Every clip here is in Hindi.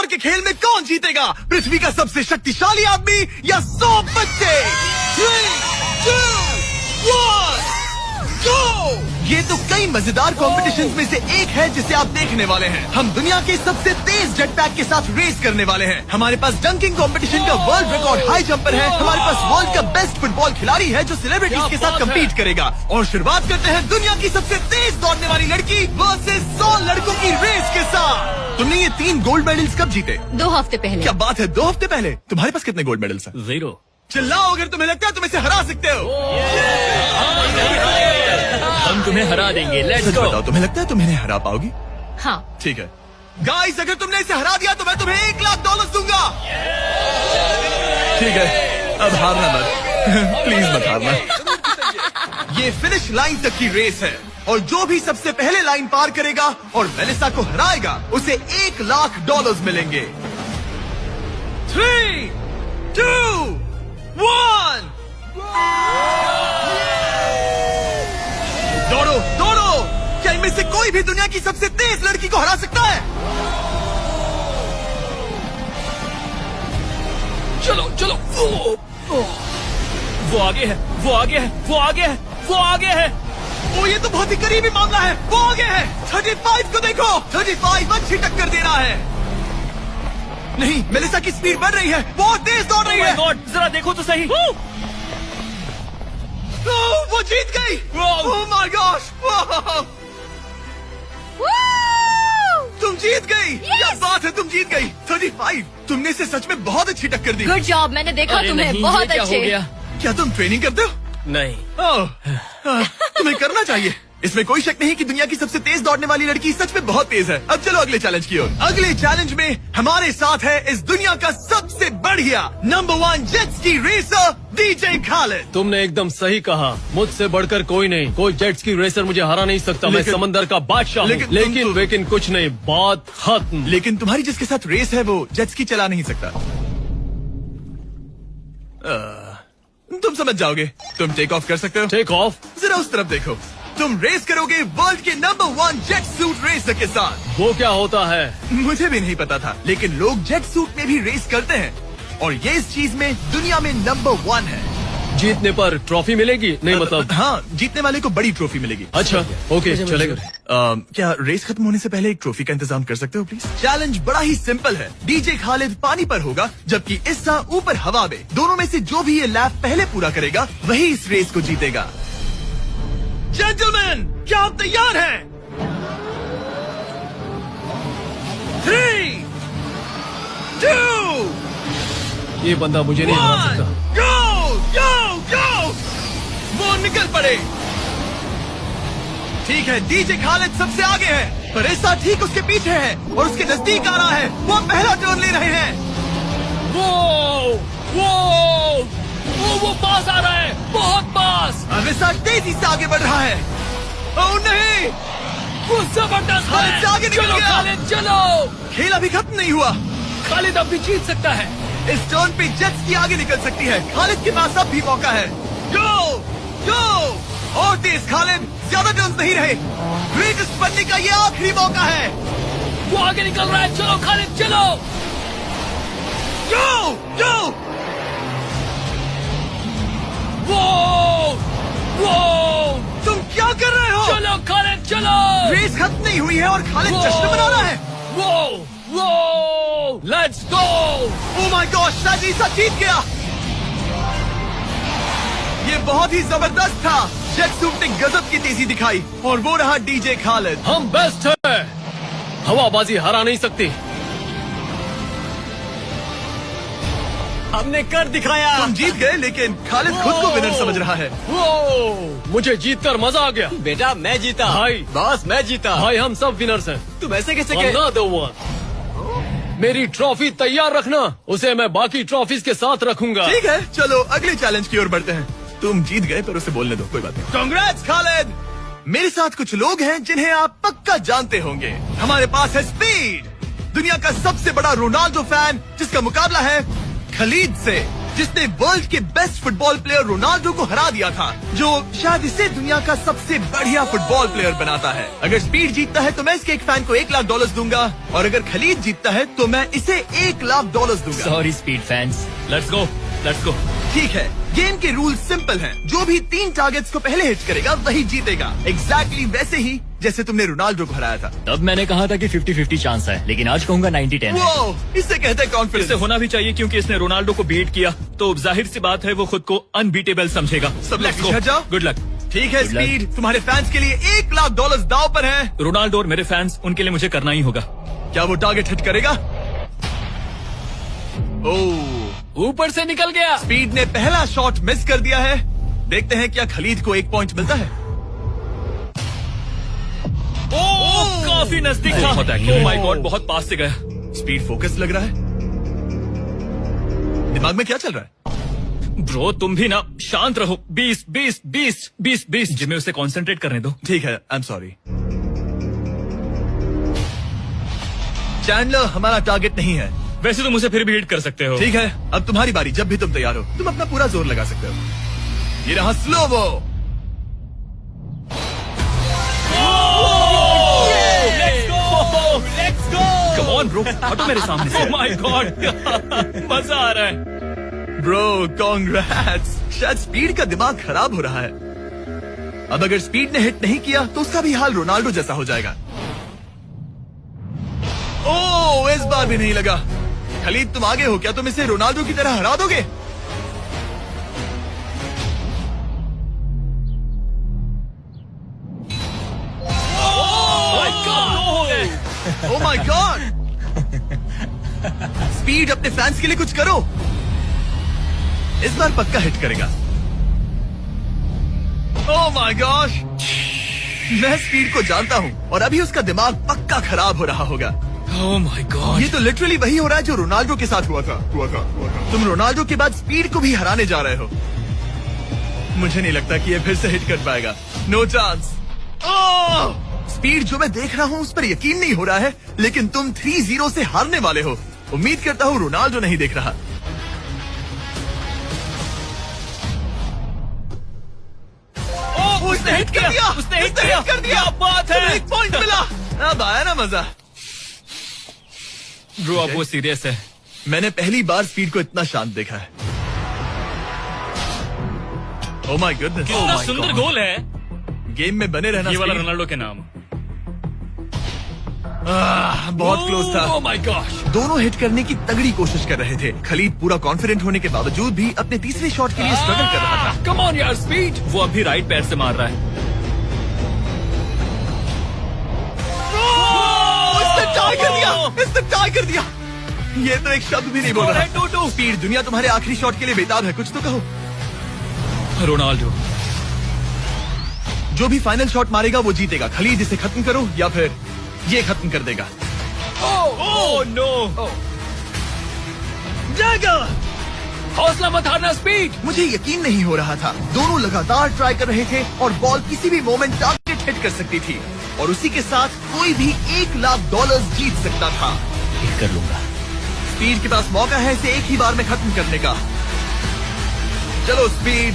पार के खेल में कौन जीतेगा? पृथ्वी का सबसे शक्तिशाली आदमी या 100 बच्चे? 3, 2, 1, go! ये तो कई मजेदार कॉम्पिटिशन्स में से एक है जिसे आप देखने वाले हैं। हम दुनिया के सबसे तेज जेट पैक के साथ रेस करने वाले हैं। हमारे पास डंकिंग कंपटीशन का वर्ल्ड रिकॉर्ड हाई जंपर है। हमारे पास वर्ल्ड का बेस्ट फुटबॉल खिलाड़ी है जो सेलिब्रिटीज के साथ कम्पीट करेगा। और शुरुआत करते हैं दुनिया की सबसे तेज दौड़ने वाली लड़की वर्सेस 100 लड़कों की रेस के साथ। तुमने ये 3 गोल्ड मेडल्स कब जीते? 2 हफ्ते पहले। क्या बात है, 2 हफ्ते पहले? तुम्हारे पास कितने गोल्ड मेडल्स हैं? 0। चिल्लाओ अगर तुम्हें लगता है तुम इसे हरा सकते हो। हम तुम्हें हरा देंगे, लेट्स सच गो। बताओ, तुम्हें लगता है तुम इन्हें हरा पाओगी? हाँ। ठीक है गाइस, अगर तुमने इसे हरा दिया तो मैं तुम्हें $1,00,000 दूंगा। ठीक है, अब हारना मत प्लीज मत हारना। ये फिनिश लाइन तक की रेस है और जो भी सबसे पहले लाइन पार करेगा और मेलिसा को हराएगा उसे $1,00,000 मिलेंगे। 3, 2, 1 दौड़ो दौड़ो। क्या इनमें से कोई भी दुनिया की सबसे तेज लड़की को हरा सकता है? चलो चलो। वो आगे है, वो आगे है, वो आगे है, वो आगे है। ओ ये तो बहुत ही करीबी मामला है। वो आगे है। 35 को देखो, 35 अच्छी टक्कर दे रहा है। नहीं, मेलिसा की स्पीड बढ़ रही है, बहुत तेज दौड़ रही है। गॉड, जरा देखो तो सही। वो जीत गई। ओह माय गॉश, तुम जीत गई। क्या बात है, तुम जीत गई। 35, तुमने इसे सच में बहुत अच्छी टक्कर दी। गुड जॉब, मैंने देखा अरे तुम्हें नहीं, बहुत ये क्या अच्छे। हो गया? क्या तुम ट्रेनिंग करते हो? नहीं। तुम्हें करना चाहिए। इसमें कोई शक नहीं कि दुनिया की सबसे तेज दौड़ने वाली लड़की सच में बहुत तेज है। अब चलो अगले चैलेंज की ओर। अगले चैलेंज में हमारे साथ है इस दुनिया का सबसे बढ़िया number 1 jet ski racer DJ Khalid. तुमने एकदम सही कहा, मुझसे बढ़कर कोई नहीं। कोई जेट स्की रेसर मुझे हरा नहीं सकता। मैं समंदर का बादशाह हूँ। लेकिन कुछ नहीं, बात खत्म। लेकिन तुम्हारी जिसके साथ रेस है वो जेट स्की चला नहीं सकता। तुम समझ जाओगे। तुम टेक ऑफ कर सकते हो। Take off? जरा उस तरफ देखो। तुम रेस करोगे वर्ल्ड के नंबर 1 जेट सूट रेसर के साथ। वो क्या होता है? मुझे भी नहीं पता था, लेकिन लोग जेट सूट में भी रेस करते हैं और ये इस चीज में दुनिया में नंबर 1 है। जीतने पर ट्रॉफी मिलेगी? नहीं मतलब। हाँ, जीतने वाले को बड़ी ट्रॉफी मिलेगी। अच्छा, ओके, चलेगा। क्या रेस खत्म होने से पहले एक ट्रॉफी का इंतजाम कर सकते हो प्लीज? चैलेंज बड़ा ही सिंपल है। डीजे खालिद पानी पर होगा जबकि इस्सा ऊपर हवा में। दोनों में से जो भी ये लैप पहले पूरा करेगा वही इस रेस को जीतेगा। जेंटलमैन, क्या आप तैयार हैं? 3, 2, ये बंदा मुझे नहीं हरा 1 सकता। गो गो गो। वो निकल पड़े। ठीक है, डीजे खालिद सबसे आगे है पर इस्सा ठीक उसके पीछे है और उसके नजदीक आ रहा है। वो पहला टर्न ले रहे हैं। वो पास आ रहा है, बहुत पास। अब इस्सा तेजी से आगे बढ़ रहा है। ओह नहीं, वो जबरदस्त खालिद है। से आगे निकल चलो गया। खालिद, चलो। खेल अभी खत्म नहीं हुआ। खालिद अब भी जीत सकता है। इस टर्न पे जेट्स की आगे निकल सकती है। खालिद के पास अब भी मौका है। गो गो और तेज खालिद, ज्यादा टर्न्स नहीं रहे। ग्रेटेस्ट बनने का ये आखिरी मौका है। वो आगे निकल रहा है, चलो खालिद चलो। गो गो। वो तुम क्या कर रहे हो? चलो खालिद चलो। रेस खत्म नहीं हुई है और खालिद जश्न मना रहा है। वो let's go. Oh my God, शायद इस्सा जीत गया। ये बहुत ही जबरदस्त था। जेट सूट ने गजब की तेजी दिखाई और वो रहा डीजे खालिद। हम बेस्ट है, हवाबाजी हरा नहीं सकती। हमने कर दिखाया। तुम जीत गए लेकिन खालिद खुद को विनर समझ रहा है। मुझे जीतकर मजा आ गया। बेटा मैं जीता। भाई। बॉस मैं जीता। भाई हम सब विनर्स हैं। तुम ऐसे कैसे कह? Another one. मेरी ट्रॉफी तैयार रखना, उसे मैं बाकी ट्रॉफीज के साथ रखूंगा। ठीक है, चलो अगले चैलेंज की ओर बढ़ते हैं। तुम जीत गए पर उसे बोलने दो, कोई बात नहीं। कांग्रेट्स खालिद। मेरे साथ कुछ लोग हैं जिन्हें आप पक्का जानते होंगे। हमारे पास है स्पीड, दुनिया का सबसे बड़ा रोनाल्डो फैन जिसका मुकाबला है खलीद से। जिसने वर्ल्ड के बेस्ट फुटबॉल प्लेयर रोनाल्डो को हरा दिया था, जो शायद इसे दुनिया का सबसे बढ़िया फुटबॉल प्लेयर बनाता है। अगर स्पीड जीतता है तो मैं इसके एक फैन को $1 लाख दूंगा, और अगर खलीद जीतता है तो मैं इसे $1 लाख दूंगा। Sorry speed fans, let's go. ठीक है, गेम के रूल सिंपल हैं। जो भी 3 टारगेट्स को पहले हिट करेगा वही जीतेगा। एग्जैक्टली वैसे ही जैसे तुमने रोनाल्डो को हराया था। तब मैंने कहा था कि 50-50 चांस है, लेकिन आज कहूंगा 90-10 है। वो इसे कहते हैं कॉन्फिडेंस। इसे होना भी चाहिए क्योंकि इसने रोनाल्डो को बीट किया, तो जाहिर सी बात है वो खुद को अनबीटेबल समझेगा। सब Let's लोग go. हट जाओ। Good luck. ठीक है स्पीड, तुम्हारे फैंस के लिए $1 लाख दाव पर है। रोनाल्डो और मेरे फैंस, उनके लिए मुझे करना ही होगा। क्या वो टारगेट हिट करेगा? ओह, ऊपर से निकल गया। स्पीड ने पहला शॉट मिस कर दिया है। देखते हैं क्या खलीद को 1 पॉइंट मिलता है। काफी नजदीक था। ओह माय गॉड, बहुत पास से गया। स्पीड फोकस लग रहा है। दिमाग में क्या चल रहा है? ब्रो तुम भी ना शांत रहो। 20 जिम्मे उसे कंसंट्रेट करने दो। ठीक है, आई एम सॉरी। चैंडलर हमारा टारगेट नहीं है। वैसे तुम उसे फिर भी हिट कर सकते हो। ठीक है, अब तुम्हारी बारी। जब भी तुम तैयार हो तुम अपना पूरा जोर लगा सकते हो। ये रहा Slovo. Let's go. Come on bro, हटो मेरे सामने से। ओह माय गॉड, मजा आ रहा है। Bro congrats. शायद स्पीड का दिमाग खराब हो रहा है। अब अगर स्पीड ने हिट नहीं किया तो उसका भी हाल रोनाल्डो जैसा हो जाएगा। ओह, इस बार भी नहीं लगा। खलीद तुम आगे हो क्या? तुम इसे रोनाल्डो की तरह हरा दोगे? Oh my God. स्पीड अपने फैंस के लिए कुछ करो। इस बार पक्का हिट करेगा। ओह माय गॉश, मैं स्पीड को जानता हूँ और अभी उसका दिमाग पक्का खराब हो रहा होगा। ओह माय गॉड, ये तो लिटरली वही हो रहा है जो रोनाल्डो के साथ हुआ था। तुम रोनाल्डो के बाद स्पीड को भी हराने जा रहे हो। मुझे नहीं लगता कि ये फिर से हिट कर पाएगा। No chance. स्पीड जो मैं देख रहा हूँ उस पर यकीन नहीं हो रहा है, लेकिन तुम 3-0 से हारने वाले हो। उम्मीद करता हूँ रोनाल्डो नहीं देख रहा। उसने हिट कर दिया। उसने हिट कर दिया। क्या बात है। 1 पॉइंट मिला। अब आया ना मजा। ब्रो अब वो सीरियस है। मैंने पहली बार स्पीड को इतना शांत देखा है। ओह माय गुडनेस, कितना सुंदर गोल है। गेम में बने रहना। ये वाला स्पीड। रोनाल्डो के नाम। बहुत क्लोज था। Oh my gosh. दोनों हिट करने की तगड़ी कोशिश कर रहे थे। खलीद पूरा कॉन्फिडेंट होने के बावजूद भी अपने तीसरे शॉट के लिए स्ट्रगल कर रहा था। कम ऑन यार स्पीड। वो अभी राइट पैर से मार रहा है। इसने टाई कर दिया। इसने टाई कर दिया। ये तो एक शब्द भी नहीं बोल रहा। 2-2। स्पीड, दुनिया तुम्हारे आखिरी शॉट के लिए बेताब है। कुछ तो कहो। रोनाल्डो जो भी फाइनल शॉट मारेगा वो जीतेगा। खलीद इसे खत्म करो या फिर ये खत्म कर देगा। Oh no. जगह, हौसला मत हारना स्पीड। मुझे यकीन नहीं हो रहा था। दोनों लगातार ट्राई कर रहे थे और बॉल किसी भी मोमेंट टारगेट हिट कर सकती थी, और उसी के साथ कोई भी $1 लाख जीत सकता था। हिट कर लूंगा। स्पीड के पास मौका है इसे एक ही बार में खत्म करने का। चलो स्पीड।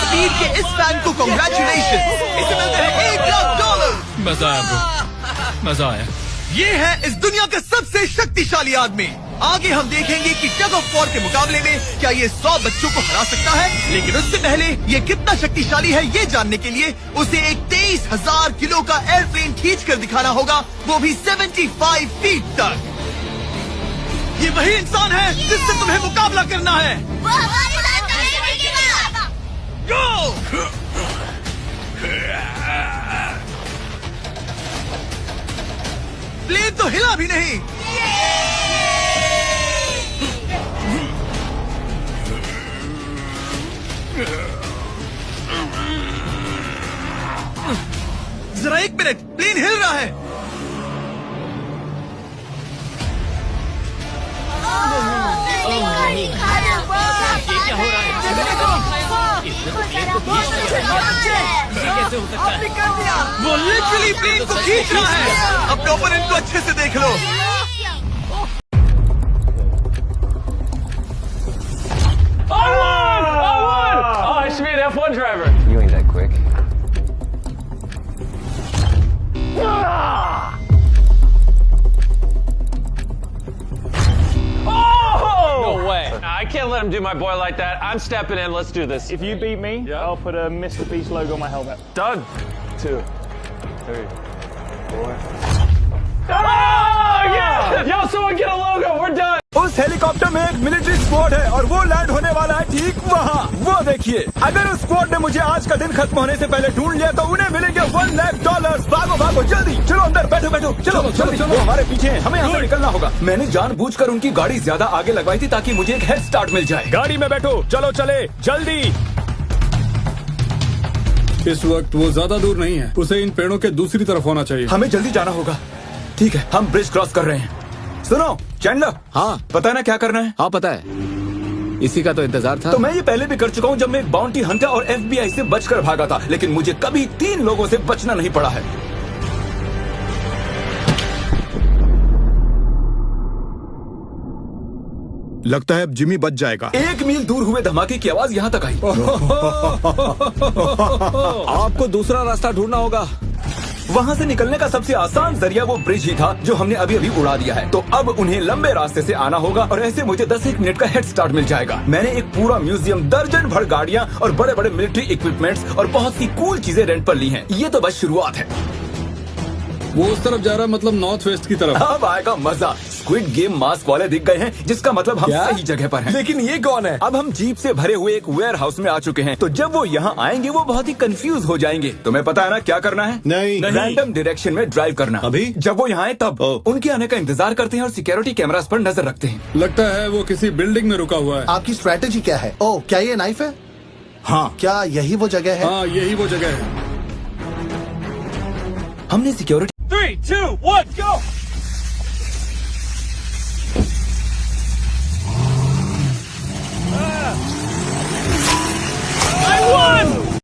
स्पीड के इस फैन को कांग्रेचुलेशन। इसे मिलते हैं $1 लाख। मजा आया ब्रो, मजा आया। ये है इस दुनिया का सबसे शक्तिशाली आदमी। आगे हम देखेंगे कि टग ऑफ वॉर के मुकाबले में क्या ये 100 बच्चों को हरा सकता है। लेकिन उससे पहले ये कितना शक्तिशाली है ये जानने के लिए उसे एक 23,000 किलो का एयरप्लेन खींच कर दिखाना होगा, वो भी 75 फीट तक। ये वही इंसान है जिससे तुम्हें मुकाबला करना है। गो! प्लेन तो हिला भी नहीं। जरा 1 मिनट, प्लेन हिल रहा है। ये क्या हो रहा है? कैसे हो सकता है? वो लिटरली प्लेन को खींच रहा है। अपने ओपोनेंट को अच्छे से देख लो। Oh, I should be an F1 driver. You ain't that quick. No way. I can't let him do my boy like that. I'm stepping in. Let's do this. If you beat me, I'll put a Mr. Beast logo on my helmet. Done. 2, 3, 4. Oh, yeah! Yo, someone get a logo. We're done. उस हेलीकॉप्टर में एक मिलिट्री स्क्वाड है और वो लैंड होने वाला है ठीक वहाँ। वो देखिए, अगर उस स्क्वाड ने मुझे आज का दिन खत्म होने से पहले ढूंढ लिया तो उन्हें मिलेंगे $1 लाख। भागो भागो जल्दी, चलो अंदर, बैठो बैठो, चलो चलो। वो हमारे पीछे हैं, हमें यहाँ से निकलना होगा। मैंने जानबूझकर उनकी गाड़ी ज्यादा आगे लगवाई थी ताकि मुझे एक हेड स्टार्ट मिल जाए। गाड़ी में बैठो, चलो चले जल्दी। इस वक्त वो ज्यादा दूर नहीं है, उसे इन पेड़ों के दूसरी तरफ होना चाहिए। हमें जल्दी जाना होगा। ठीक है, हम ब्रिज क्रॉस कर रहे हैं। सुनो चैंडलर, हाँ पता है ना क्या करना है? हाँ पता है, इसी का तो इंतजार था। तो मैं ये पहले भी कर चुका हूँ जब मैं एक बाउंटी हंटर और FBI से बचकर भागा था, लेकिन मुझे कभी 3 लोगों से बचना नहीं पड़ा है। लगता है अब जिमी बच जाएगा। 1 मील दूर हुए धमाके की आवाज यहाँ तक आई। आपको दूसरा रास्ता ढूंढना होगा। वहाँ से निकलने का सबसे आसान जरिया वो ब्रिज ही था जो हमने अभी अभी उड़ा दिया है। तो अब उन्हें लंबे रास्ते से आना होगा और ऐसे मुझे 10-1 मिनट का हेड स्टार्ट मिल जाएगा। मैंने एक पूरा म्यूजियम, दर्जन भर गाड़ियाँ और बड़े बड़े मिलिट्री इक्विपमेंट्स और बहुत सी कूल चीजें रेंट पर ली हैं। ये तो बस शुरुआत है। वो उस तरफ जा रहा है, मतलब नॉर्थ वेस्ट की तरफ। अब आएगा मजा। स्क्विड गेम मास्क वाले दिख गए हैं, जिसका मतलब हम सही जगह पर हैं। लेकिन ये कौन है? अब हम जीप से भरे हुए एक वेयर हाउस में आ चुके हैं। तो जब वो यहाँ आएंगे वो बहुत ही कंफ्यूज हो जाएंगे। तुम्हें पता है ना क्या करना है? नहीं। रैंडम डायरेक्शन में ड्राइव करना। अभी? जब वो यहाँ आए तब उनके आने का इंतजार करते हैं और सिक्योरिटी कैमरास पर नजर रखते हैं। लगता है वो किसी बिल्डिंग में रुका हुआ है। आपकी स्ट्रेटेजी क्या है? ओह, क्या ये नाइफ है? हाँ क्या यही वो जगह है? हाँ, यही वो जगह है। हमने सिक्योरिटी 3, 2, 1,